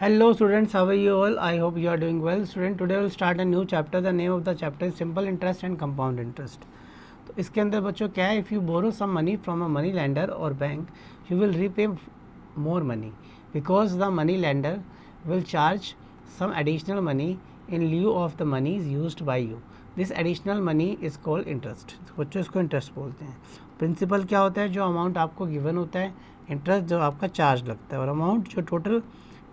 Hello students, how are you all? I hope you are doing well. Student, today we will start a new chapter. The name of the chapter is simple interest and compound interest. तो इसके अंदर बच्चों क्या है, if you borrow some money from a money lender or bank, you will repay more money because the money lender will charge some additional money in lieu of the money used by you. This additional money is called interest. बच्चों इसको interest बोलते हैं. Principal क्या होता है, जो amount आपको given होता है, इंटरेस्ट जो आपका चार्ज लगता है, और अमाउंट जो टोटल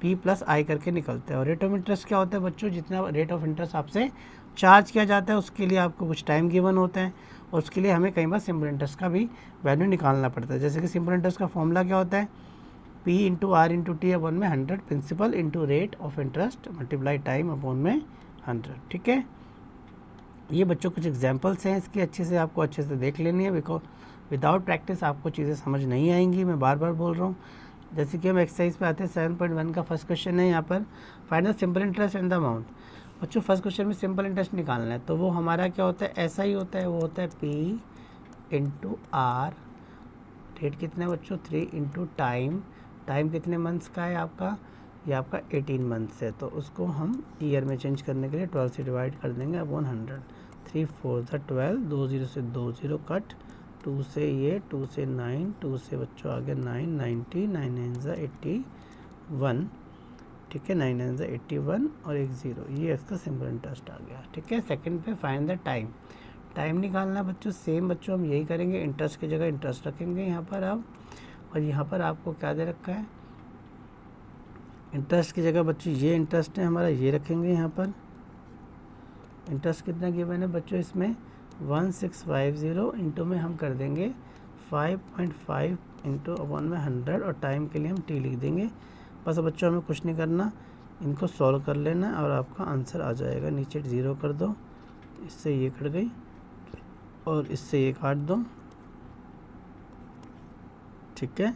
P प्लस आई करके निकलता है. और रेट ऑफ इंटरेस्ट क्या होता है बच्चों, जितना रेट ऑफ इंटरेस्ट आपसे चार्ज किया जाता है उसके लिए आपको कुछ टाइम गिवन होता है, और उसके लिए हमें कई बार सिंपल इंटरेस्ट का भी वैल्यू निकालना पड़ता है. जैसे कि सिंपल इंटरेस्ट का फॉर्मूला क्या होता है, P into R into T upon में 100 principal into rate of interest multiply time upon में 100. ठीक है, ये बच्चों कुछ एग्जांपल्स हैं, इसकी आपको अच्छे से देख लेनी है, बिकॉज विदाउट प्रैक्टिस आपको चीज़ें समझ नहीं आएंगी. मैं बार बार बोल रहा हूँ. जैसे कि हम एक्सरसाइज पे आते हैं, 7.1 का फर्स्ट क्वेश्चन है. यहाँ पर find the simple interest and the amount. बच्चों फर्स्ट क्वेश्चन में सिंपल इंटरेस्ट निकालना है, तो वो हमारा क्या होता है, ऐसा ही होता है. वो होता है P इंटू आर. रेट कितना है बच्चों, 3 इंटू टाइम. टाइम कितने मंथ्स का है आपका, ये आपका 18 मंथ्स है, तो उसको हम ईयर में चेंज करने के लिए 12 से डिवाइड कर देंगे अपॉन 100. 3 4 12, 2 0 से 2 0 कट, 2 से ये, 2 से 9, 2 से बच्चों आ गया 9, 90, 9 9 81. ठीक है, 9 9 81 और एक 0, ये इसका सिंपल इंटरेस्ट आ गया. ठीक है, सेकंड पे फाइंड द टाइम. टाइम निकालना बच्चों, सेम बच्चों हम यही करेंगे. इंटरेस्ट की जगह इंटरेस्ट रखेंगे यहाँ पर आप, और यहाँ पर आपको क्या दे रखा है, इंटरेस्ट की जगह बच्चों ये इंटरेस्ट है हमारा, ये रखेंगे यहाँ पर. इंटरेस्ट कितना गिवन है बच्चों इसमें, 1650 इंटू में हम कर देंगे 5.5 इंटू अपॉन में 100, और टाइम के लिए हम T लिख देंगे. बस बच्चों हमें कुछ नहीं करना, इनको सॉल्व कर लेना और आपका आंसर आ जाएगा. नीचे 0 कर दो, इससे ये कट गई और इससे ये काट दो. ठीक है,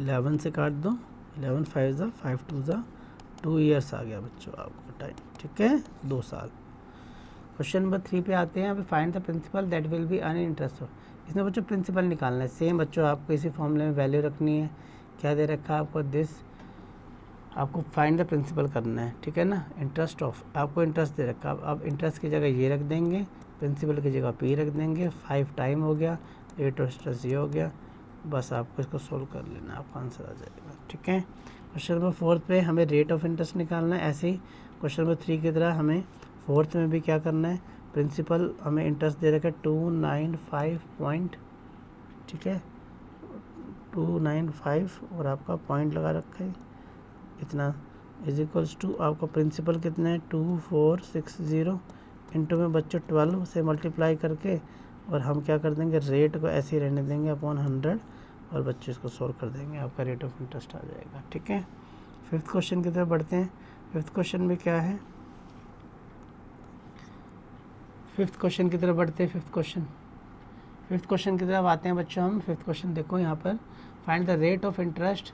11 से काट दो, 11 5 5 2 2 ईयर्स आ गया बच्चों आपका टाइम. ठीक है, 2 साल. क्वेश्चन नंबर 3 पे आते हैं. Find the principal that will be earn interest. इसमें बच्चों प्रिंसिपल निकालना है. सेम बच्चों आपको इसी फॉर्मूले में वैल्यू रखनी है. क्या दे रखा है आपको, दिस. आपको फाइंड द प्रिंसिपल करना है. ठीक है ना, इंटरेस्ट ऑफ, आपको इंटरेस्ट दे रखा है. अब इंटरेस्ट की जगह ये रख देंगे, प्रिंसिपल की जगह P रख देंगे. 5 टाइम हो गया, रेट ऑफ इंटरेस्ट ये हो गया. बस आपको इसको सोल्व कर लेना, आपका आंसर आ जाएगा. ठीक है, क्वेश्चन नंबर 4 पे हमें रेट ऑफ इंटरेस्ट निकालना है. ऐसे ही क्वेश्चन नंबर 3 की तरह हमें 4th में भी क्या करना है, प्रिंसिपल हमें इंटरेस्ट दे रखा है 295 पॉइंट. ठीक है, 295 और आपका पॉइंट लगा रखा है इतना, इज इक्वल्स टू आपका प्रिंसिपल कितना है 2460 इंटू में बच्चों 12 से मल्टीप्लाई करके, और हम क्या कर देंगे, रेट को ऐसे ही रहने देंगे अपॉन 100, और बच्चे इसको सॉल्व कर देंगे, आपका रेट ऑफ इंटरेस्ट आ जाएगा. ठीक है, 5th क्वेश्चन की तरफ बढ़ते हैं. 5th क्वेश्चन में क्या है, 5th क्वेश्चन की तरफ बढ़ते हैं. 5th क्वेश्चन की तरफ आते हैं बच्चों हम. 5th क्वेश्चन देखो यहाँ पर, find the rate of interest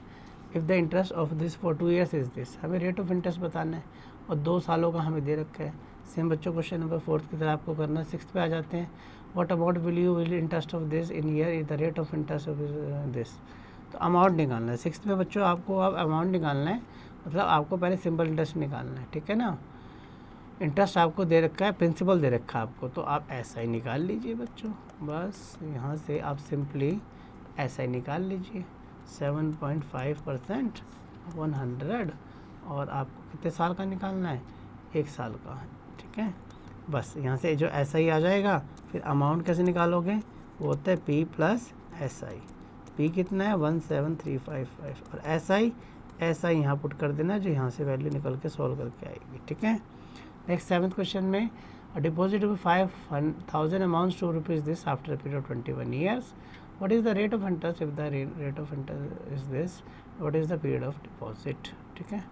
if the interest of this for 2 years is this. हमें रेट ऑफ इंटरेस्ट बताना है, और 2 सालों का हमें दे रखा है. सेम बच्चों क्वेश्चन नंबर 4 की तरह आपको करना है. 6th पे आ जाते हैं. What about will interest of this in year is the rate of interest of this. तो अमाउंट निकालना है. 6th में बच्चों आपको अब अमाउंट निकालना है, मतलब आपको पहले सिंपल इंटरेस्ट निकालना है. ठीक है ना, इंटरेस्ट आपको दे रखा है, प्रिंसिपल दे रखा है आपको, तो आप ऐसा ही निकाल लीजिए बच्चों. बस यहाँ से आप सिंपली ऐसा ही निकाल लीजिए, 7.5% अपॉन 100, और आपको कितने साल का निकालना है, 1 साल का. ठीक है, बस यहाँ से जो ऐसा ही आ जाएगा. फिर अमाउंट कैसे निकालोगे, वो होता है P प्लस SI. P कितना है 17355, और SI यहाँ पुट कर देना, जो यहाँ से वैल्यू निकल के सॉल्व करके आएगी. ठीक है, नेक्स्ट 7th क्वेश्चन में, a deposit of 5,000 amounts to rupees this after a period of 21 years. What is the rate of interest if the rate of interest is this, what is the period of deposit. ठीक है,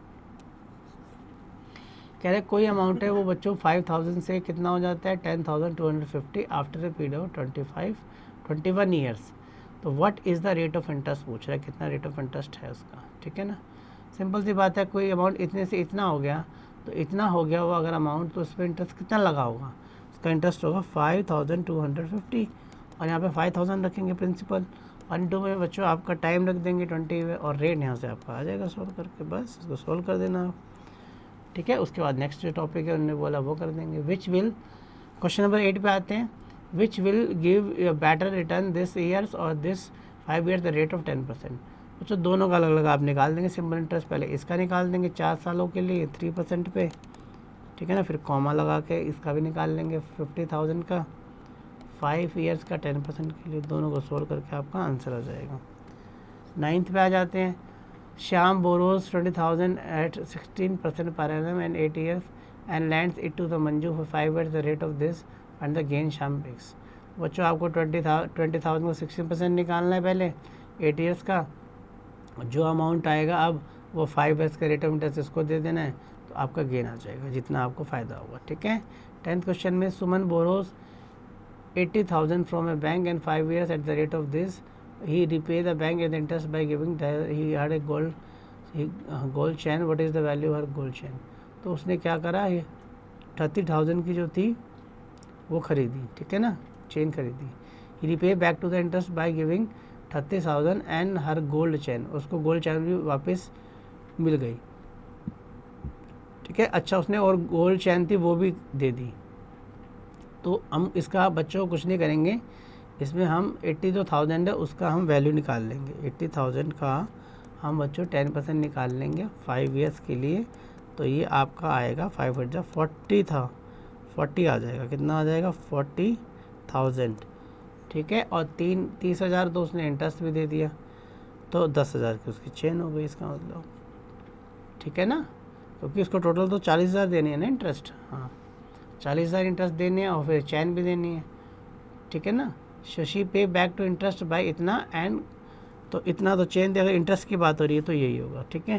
कह रहे कोई amount है वो बच्चों 5,000 से कितना हो जाता है 10,250 after a period of 21 years. तो what is the rate of interest पूछ रहा है, कितना रेट ऑफ इंटरेस्ट है उसका. ठीक है ना, सिंपल सी बात है, कोई अमाउंट इतने से इतना हो गया, तो इतना हो गया वो अगर अमाउंट, तो उस पर इंटरेस्ट कितना लगा होगा, उसका इंटरेस्ट होगा 5,250, और यहाँ पे 5,000 रखेंगे प्रिंसिपल, 1 2 में बच्चों आपका टाइम रख देंगे 20 में और रेट यहाँ से आपका आ जाएगा सोल्व करके, बस इसको सोल्व कर देना आप, ठीक है। उसके बाद नेक्स्ट जो टॉपिक है उन्होंने बोला वो कर देंगे। विच विल, क्वेश्चन नंबर 8 पे आते हैं। Which will give better return this years और this 5 years the rate of 10%। बच्चों दोनों का अलग अलग आप निकाल देंगे सिंपल इंटरेस्ट। पहले इसका निकाल देंगे 4 सालों के लिए 3% पे, ठीक है ना। फिर कॉमा लगा के इसका भी निकाल लेंगे 50,000 का 5 ईयर्स का 10% के लिए। दोनों को सोल्व करके आपका आंसर आ जाएगा। 9th पे आ जाते हैं। Shyam borrows 20,000 at 16% per annum and 8 years and lends it to the Manju for 5 years the rate of this and the gain Sham makes। बच्चों आपको 20,000 को 16% निकालना है पहले 8 ईयर्स का, जो अमाउंट आएगा अब वो 5 ईयर्स का रेट ऑफ इंटरेस्ट इसको दे देना है, तो आपका गेन आ जाएगा जितना आपको फ़ायदा होगा, ठीक है। 10th क्वेश्चन में Suman borrows 80,000 from a bank and 5 years at the rate of this he repay the bank with interest by giving he had a gold chain। what is the value of her gold chain। तो उसने क्या करा, ये 30,000 की जो थी वो खरीदी, ठीक है ना, चेन खरीदी। he repay back to the interest by giving 30,000 and her gold chain। उसको गोल्ड चैन भी वापस मिल गई, ठीक है। अच्छा उसने और गोल्ड चैन थी वो भी दे दी। तो हम इसका बच्चों कुछ नहीं करेंगे, इसमें हम 82,000 है उसका हम वैल्यू निकाल लेंगे। 80,000 का हम बच्चों 10% निकाल लेंगे 5 ईयर्स के लिए, तो ये आपका आएगा 5 जब 40 था 40 आ जाएगा, कितना आ जाएगा 40,000, ठीक है। और 30,000 तो उसने इंटरेस्ट भी दे दिया, तो 10,000 की उसकी चेन हो गई इसका मतलब, ठीक है ना, क्योंकि उसको टोटल तो 40,000 देनी है ना इंटरेस्ट, हाँ 40,000 इंटरेस्ट देनी है और फिर चैन भी देनी है, ठीक है ना। शशि पे बैक टू इंटरेस्ट बाय इतना एंड, तो इतना तो चेन दे, अगर इंटरेस्ट की बात हो रही है तो यही होगा, ठीक है।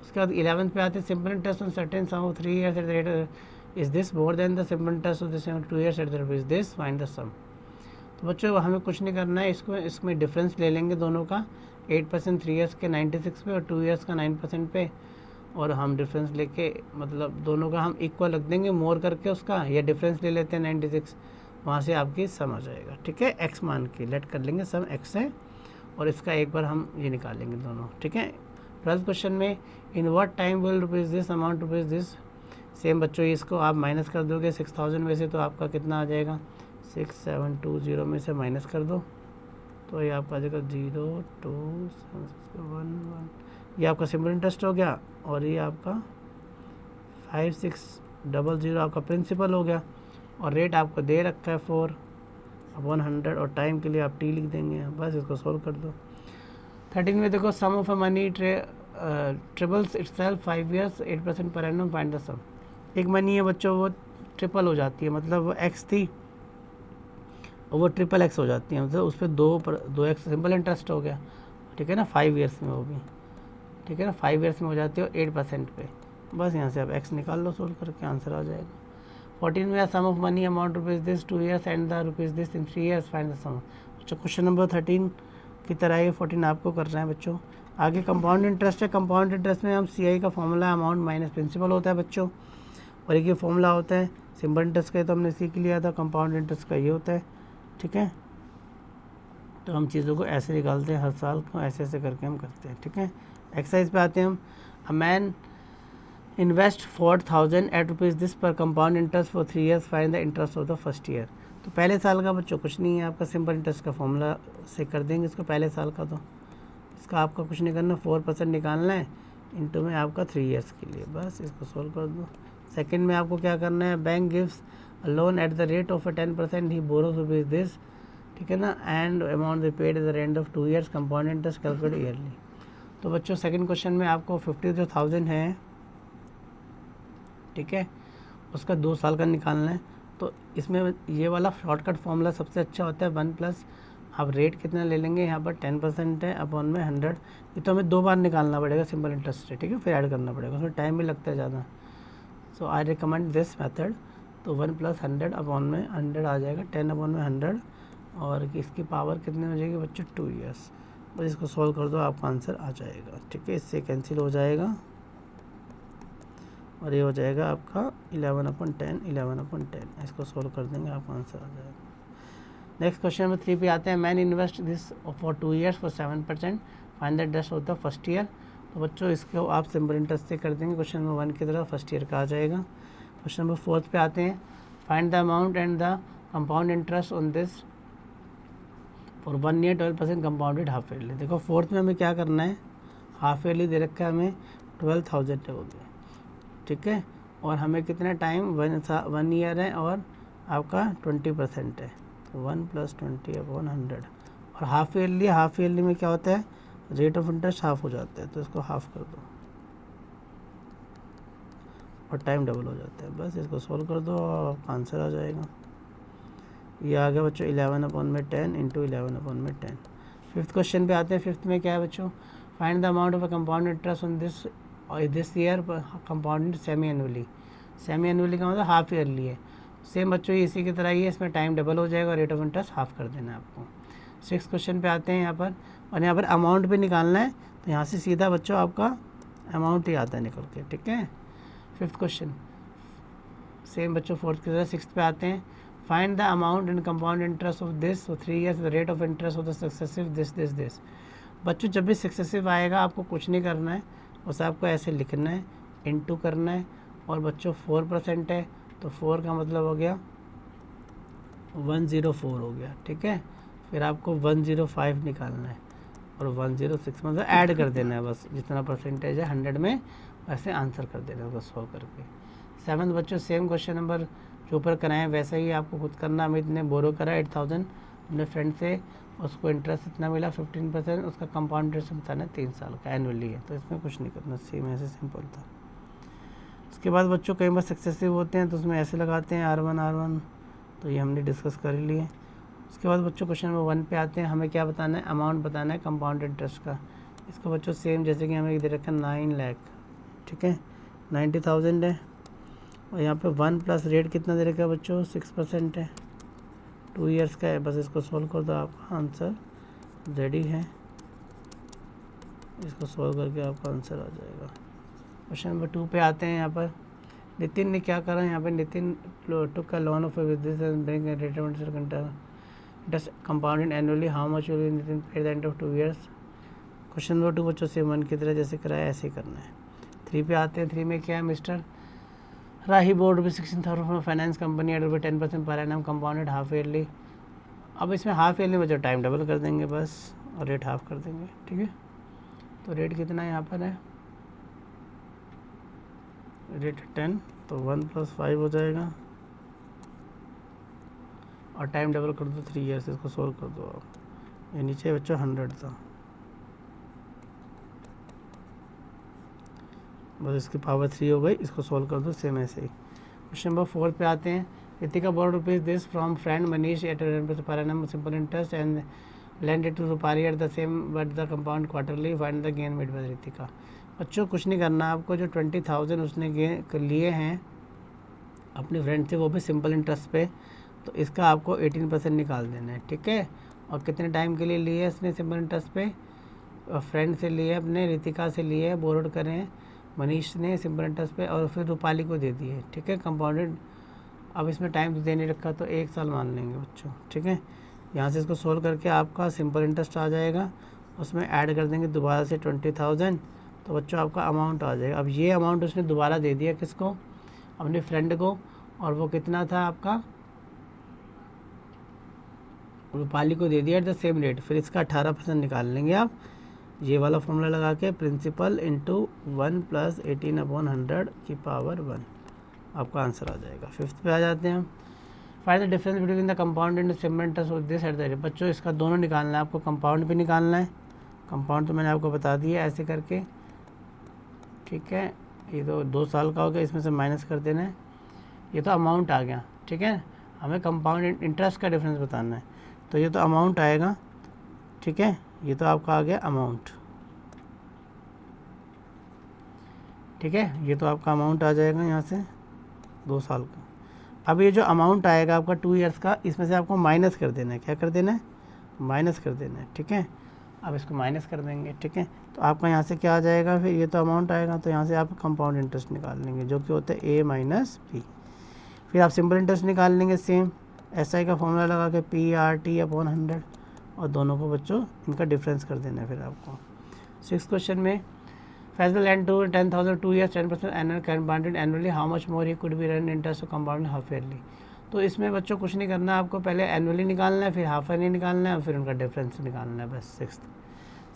उसके बाद 11th पे आते हैं। Simple interest on certain sum of 3 years at the rate is this more than the simple interest of this 2 years at the rate is this, find the sum. तो बच्चों हमें कुछ नहीं करना है, इसमें डिफरेंस ले लेंगे दोनों का, 8% 3 ईयर्स के 96 पे और 2 ईयर्स का 9% पे, और हम डिफरेंस लेके मतलब दोनों का हम इक्वल रख देंगे मोर करके उसका, या डिफरेंस ले लेते हैं 96, वहाँ से आपकी सम आ जाएगा, ठीक है। एक्स मान के लेट कर लेंगे सम एक्स है, और इसका एक बार हम ये निकाल लेंगे दोनों, ठीक है। 12th क्वेश्चन में in what time will rupees this amount rupees this. Same बच्चों इसको आप माइनस कर दोगे 6,000 में से, तो आपका कितना आ जाएगा 6720 में से माइनस कर दो, तो ये आपका आ जाएगा 0 2 1 1। ये आपका सिंपल इंटरेस्ट हो गया, और ये आपका 5600 आपका प्रिंसिपल हो गया, और रेट आपको दे रखा है 4/100, और टाइम के लिए आप टी लिख देंगे, बस इसको सोल्व कर दो। 13 में देखो sum of a money triples itself 5 years 8% per annum, find the सम। एक मनी है बच्चों वो ट्रिपल हो जाती है, मतलब वो एक्स थी और वो ट्रिपल एक्स हो जाती है, मतलब उस पर 2x सिंपल इंटरेस्ट हो गया, ठीक है ना, 5 ईयर्स में वो भी, ठीक है ना, 5 ईयर्स में हो जाती है 8% पे। बस यहाँ से आप x निकाल लो, सोल्व करके आंसर आ जाएगा। 14 में sum of money amount rupees this 2 years and the rupees this in 3 years, find the sum. बच्चों क्वेश्चन नंबर 13 की तरह ये 14 आपको करना है बच्चों। आगे कंपाउंड इंटरेस्ट है। कंपाउंड इंटरेस्ट में हम CI का फॉर्मूला अमाउंट माइनस प्रिंसिपल होता है बच्चों, और एक ये फॉर्मूला होता है सिंपल इंटरेस्ट का, तो हमने सीख लिया था। कंपाउंड इंटरेस्ट का ये होता है, ठीक है। तो हम चीज़ों को ऐसे निकालते हैं, हर साल को ऐसे ऐसे करके हम करते हैं, ठीक है। एक्सरसाइज पे आते हैं हम। A man invest 4,000 at rupees this पर compound interest for 3 years, find the interest of the first year. तो पहले साल का बच्चों कुछ नहीं है, आपका सिंपल इंटरेस्ट का फॉर्मूला से कर देंगे इसको पहले साल का, तो इसका आपका कुछ नहीं करना, 4% निकालना है इंटू में आपका 3 ईयर्स के लिए, बस इसको सोल्व कर दो। सेकंड में आपको क्या करना है, bank gives a loan eight the rate of 10%, he borrows rupees this, ठीक है ना, and amount they paid at the end of 2 years, compound interest calculate yearly. तो बच्चों सेकंड क्वेश्चन में आपको 50,000 है, ठीक है, उसका 2 साल का निकालना है। तो इसमें ये वाला शॉर्टकट फॉर्मूला सबसे अच्छा होता है, 1 प्लस आप रेट कितना ले लेंगे, यहाँ पर 10% है अपॉन में 100, ये तो हमें 2 बार निकालना पड़ेगा सिंपल इंटरेस्ट है, ठीक है, फिर ऐड करना पड़ेगा, उसमें टाइम भी लगता है ज़्यादा। सो आई रिकमेंड दिस मेथड। तो 1 + 100 अपॉन में 100 आ जाएगा, 10 अपॉन में 100, और इसकी पावर कितनी हो जाएगी बच्चों 2 ईयर्स। बस इसको सॉल्व कर दो, आपका आंसर आ जाएगा, ठीक है, इससे कैंसिल हो जाएगा, और ये हो जाएगा आपका 11/10, 11/10। इसको सोल्व कर देंगे, आपका आंसर आ जाएगा। नेक्स्ट क्वेश्चन नंबर 3 पे आते हैं, man invest this for 2 years for 7%, find the interest of the first year. तो बच्चों इसको आप सिंपल इंटरेस्ट से कर देंगे, क्वेश्चन नंबर 1 की तरह फर्स्ट ईयर का आ जाएगा। क्वेश्चन नंबर 4 पे आते हैं, find the amount and the compound interest on this for 1 year 12% compounded half yearly. देखो फोर्थ में हमें क्या करना है, हाफ ईयरली दे रखा है हमें 12,000 हो गया, ठीक है, और हमें कितना टाइम 1 year है और आपका 20% है, तो 1 + 20/100। और हाफ ईयरली में क्या होता है, रेट ऑफ इंटरेस्ट हाफ हो जाता है, तो इसको हाफ कर दो और टाइम डबल हो जाता है। बस इसको सॉल्व कर दो और आंसर आ जाएगा। ये आ गया बच्चों 11/10 इंटू 11/10। फिफ्थ क्वेश्चन पे आते हैं। फिफ्थ में क्या है बच्चों, find the amount of a compound interest on this year compound semi annually. Semi annually का मतलब हाफ ईयरली है। सेम बच्चों ये इसी की तरह ही है, इसमें टाइम डबल हो जाएगा, रेट ऑफ इंटरेस्ट हाफ कर देना है आपको। सिक्स क्वेश्चन पे आते हैं यहाँ पर, और यहाँ पर अमाउंट भी निकालना है, तो यहाँ से सीधा बच्चों आपका अमाउंट ही आता है निकल के, ठीक है। फिफ्थ क्वेश्चन सेम बच्चों फोर्थ की तरह। सिक्स पे आते हैं, find the amount and compound interest of this for 3 years, the rate of interest of the successive this. बच्चों जब भी सक्सेसिव आएगा आपको कुछ नहीं करना है, बस आपको ऐसे लिखना है, इनटू करना है, और बच्चों 4% है तो 4 का मतलब हो गया 104 हो गया, ठीक है। फिर आपको 105 निकालना है और 106 मतलब ऐड कर देना है, बस जितना परसेंटेज है 100 में वैसे आंसर कर देना है बस 100 करके। सेवन्थ बच्चों सेम क्वेश्चन नंबर जो ऊपर कराएं वैसा ही आपको खुद करना। अमित ने बोरो करा 8,000 अपने फ्रेंड से, उसको इंटरेस्ट इतना मिला 15%, उसका कंपाउंड इंटरेस्ट बताना है 3 साल का, एनुअली है, तो इसमें कुछ नहीं करना, सेम ऐसे सिंपल था। उसके बाद बच्चों कई बार सक्सेसिव होते हैं तो उसमें ऐसे लगाते हैं R1, तो ये हमने डिस्कस कर ही लिए। उसके बाद बच्चों क्वेश्चन नंबर 1 पे आते हैं, हमें क्या बताना है, अमाउंट बताना है कंपाउंड इंटरेस्ट का। इसको बच्चों सेम जैसे कि हमें दे रखा है 9 लाख, ठीक है, 90,000 है, और यहाँ पे 1 प्लस रेट कितना दे रखा है बच्चों 6% है, 2 years का है। बस इसको सोल्व कर दो, आपका आंसर रेडी है, इसको सोल्व करके आपका आंसर आ जाएगा। क्वेश्चन नंबर 2 पे आते हैं। यहाँ पर नितिन ने क्या करा, यहाँ पे नितिन टुक का loan of compounded annually, how much will Nitin pay the end of 2 years। Question number 2 बच्चों से 1 की तरह जैसे कराया ऐसे ही करना है। 3 पे आते हैं। 3 में क्या है, मिस्टर राही बोर्ड भी 16,000 from finance company at 10% per annum compounded half yearly. अब इसमें हाफ ईयरली बच्चों टाइम डबल कर देंगे बस, और रेट हाफ कर देंगे, ठीक है। तो रेट कितना यहाँ पर है, रेट 10, तो 1 + 5 हो जाएगा, और टाइम डबल कर दो 3 years, इसको सोल्व कर दो आप। ये नीचे बच्चों 100 था, बस इसकी पावर 3 हो गई, इसको सोल्व कर दो सेम ऐसे ही। क्वेश्चन नंबर 4 पे आते हैं। Ritika borrowed rupees this from friend Manish at per annum simple interest and lend it to Rupali at the same but the compound quarterly, find the gain made by Ritika. बच्चों कुछ नहीं करना, आपको जो 20,000 उसने लिए हैं अपने फ्रेंड से, वो भी सिंपल इंटरेस्ट पे, तो इसका आपको 18% निकाल देना है, ठीक है। और कितने टाइम के लिए लिए इसने सिंपल इंटरेस्ट पे, फ्रेंड से लिए, अपने रितिका से लिए, बोरोड करें मनीष ने सिंपल इंटरेस्ट पे, और फिर रूपाली को दे दिए, ठीक है, कंपाउंडेड। अब इसमें टाइम तो दे नहीं रखा, तो 1 साल मान लेंगे बच्चों, ठीक है। यहाँ से इसको सोल्व करके आपका सिंपल इंटरेस्ट आ जाएगा, उसमें ऐड कर देंगे दोबारा से 20,000, तो बच्चों आपका अमाउंट आ जाएगा। अब ये अमाउंट उसने दोबारा दे दिया किसको, अपने फ्रेंड को, और वो कितना था आपका, रूपाली को दे दिया एट द सेम रेट। फिर इसका 18% निकाल लेंगे आप, ये वाला फॉर्मूला लगा के, प्रिंसिपल इंटू 1 + 18/100 की पावर 1, आपका आंसर आ जाएगा। 5th पे आ जाते हैं हम। Find the difference between the compound and simple interest of this eight the rate. बच्चों इसका दोनों निकालना है आपको, कंपाउंड भी निकालना है, कंपाउंड तो मैंने आपको बता दिया ऐसे करके, ठीक है। ये तो 2 साल का हो गया, इसमें से माइनस कर देना है, ये तो अमाउंट आ गया, ठीक है। हमें कंपाउंड इंटरेस्ट का डिफरेंस बताना है, तो ये तो अमाउंट आएगा, ठीक है, ये तो आपका आ गया अमाउंट, ठीक है, ये तो आपका अमाउंट आ जाएगा यहाँ से 2 साल का। अब ये जो अमाउंट आएगा आपका 2 years का, इसमें से आपको माइनस कर देना है, क्या कर देना है, माइनस कर देना है, ठीक है। अब इसको माइनस कर देंगे, ठीक है, तो आपका यहाँ से क्या आ जाएगा, फिर ये तो अमाउंट आएगा, तो यहाँ से आप कंपाउंड इंटरेस्ट निकाल लेंगे, जो कि होता है A - B। फिर आप सिंपल इंटरेस्ट निकाल लेंगे सेम SI का फॉर्मूला लगा के PRT/100 और दोनों को बच्चों इनका डिफरेंस कर देना है फिर आपको। 6th क्वेश्चन में Fazal lent to 10,000 2 years 10% annual compounded annually, how much more he could be earned interest or compounded half yearly। तो इसमें बच्चों कुछ नहीं करना, आपको पहले एनुअली निकालना है, फिर हाफ ईयरली निकालना है और फिर उनका डिफरेंस निकालना है बस। 6th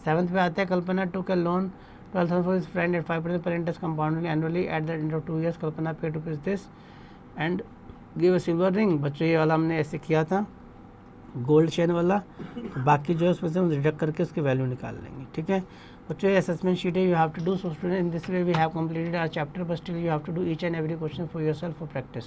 7th पे आते हैं, कल्पना टू के loan 12,000 for his friend at 5% per interest compounded annually at the end of 2 years। Kalpana paid rupees this and give a silver ring। बच्चों ये वाला हमने ऐसे किया था गोल्ड चेन वाला, तो बाकी जो है उसमें से हम रिडक्ट करके उसकी वैल्यू निकाल लेंगे। ठीक है बच्चों, ये असेसमेंट शीट है, you have to do. So student in this way we have completed our chapter, but still you have to do each and every question for yourself for practice.